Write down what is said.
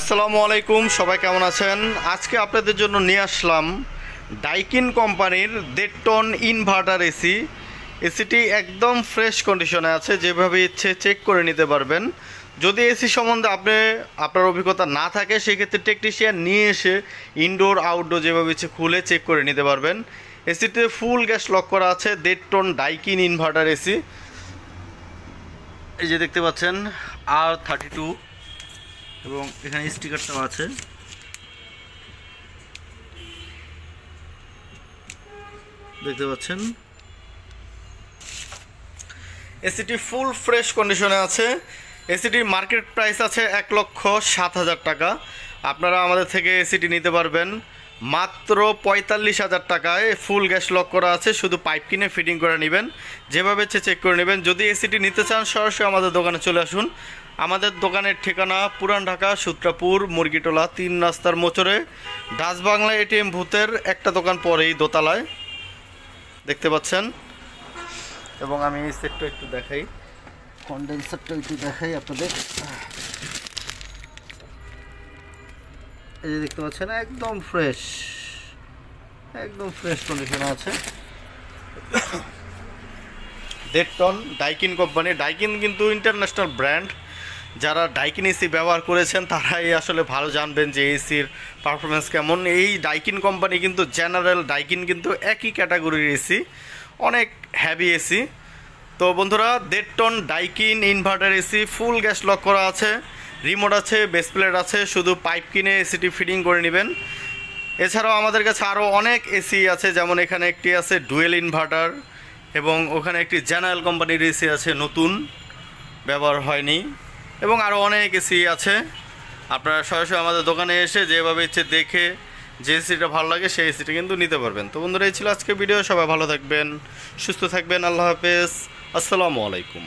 আসসালামু আলাইকুম, সবাই কেমন আছেন? আজকে আপনাদের জন্য নিয়ে আসলাম ডাইকিন কোম্পানির 1.5 টন ইনভার্টার এসি। এসিটি একদম ফ্রেশ কন্ডিশনে আছে, যেভাবে ইচ্ছে চেক করে নিতে পারবেন। যদি এসি সম্বন্ধে আপনার অভিজ্ঞতা না থাকে, সেক্ষেত্রে টেকনিশিয়ান নিয়ে এসে ইনডোর আউটডোর যেভাবে ইচ্ছে খুলে চেক করে নিতে পারবেন। এসিতে ফুল গ্যাস লক করা আছে, 1.5 টন ডাইকিন ইনভার্টার এসি। এই যে দেখতে পাচ্ছেন R32 এবং এখানে স্টিকারটাও আছে। দেখতে পাচ্ছেন এসিটি ফুল ফ্রেশ কন্ডিশনে আছে। এসিটির মার্কেট প্রাইস আছে 1,07,000 টাকা। আপনারা আমাদের থেকে এসিটি নিতে পারবেন মাত্র 45,000 টাকায়। ফুল গ্যাস লক করা আছে, শুধু পাইপ কিনে ফিটিং করে নেবেন, যেভাবে চেক করে নেবেন। যদি এসিটি নিতে চান, সরাসরি আমাদের দোকানে চলে আসুন। আমাদের দোকানের ঠিকানা পুরান ঢাকা সূত্রাপুর মুরগিটোলা 3 রাস্তার মোচরে, ডাচ বাংলা এটিএম ভূতের একটা দোকান পরেই দোতলায়। দেখতে পাচ্ছেন। এবং আমি এই সেটটা একটু দেখাই, কন্ডেন্সারটা একটু দেখাই আপনাদের। এই যে দেখতে পাচ্ছেন একদম ফ্রেশ কন্ডিশনে আছে। 1.5 টন ডাইকিন কোম্পানি। ডাইকিন কিন্তু ইন্টারন্যাশনাল ব্র্যান্ড। যারা ডাইকিন এসি ব্যবহার করেছেন তারাই আসলে ভালো জানবেন যে এসির পারফরমেন্স কেমন। এই ডাইকিন কোম্পানি কিন্তু জেনারেল ডাইকিন কিন্তু একই ক্যাটাগরির এসি, অনেক হ্যাভি এসি। তো বন্ধুরা, 1.5 টন ডাইকিন ইনভার্টার এসি, ফুল গ্যাস লক করা আছে, রিমোট আছে, বেস প্লেট আছে, শুধু পাইপ কিনে এসিটি ফিটিং করে নেবেন। এছাড়াও আমাদের কাছে আরও অনেক এসি আছে, যেমন এখানে একটি আছে ডুয়েল ইনভার্টার এবং ওখানে একটি জেনারেল কোম্পানির এসি আছে, নতুন, ব্যবহার হয়নি, এবং আরও অনেক এসি আছে। আপনারা সরাসরি আমাদের দোকানে এসে যেভাবে ইচ্ছে দেখে যে এসিটা ভালো লাগে সেই এসিটা কিন্তু নিতে পারবেন। তো বন্ধুরা, এই ছিল আজকের ভিডিও। সবাই ভালো থাকবেন, সুস্থ থাকবেন। আল্লাহ হাফেজ, আসসালামু আলাইকুম।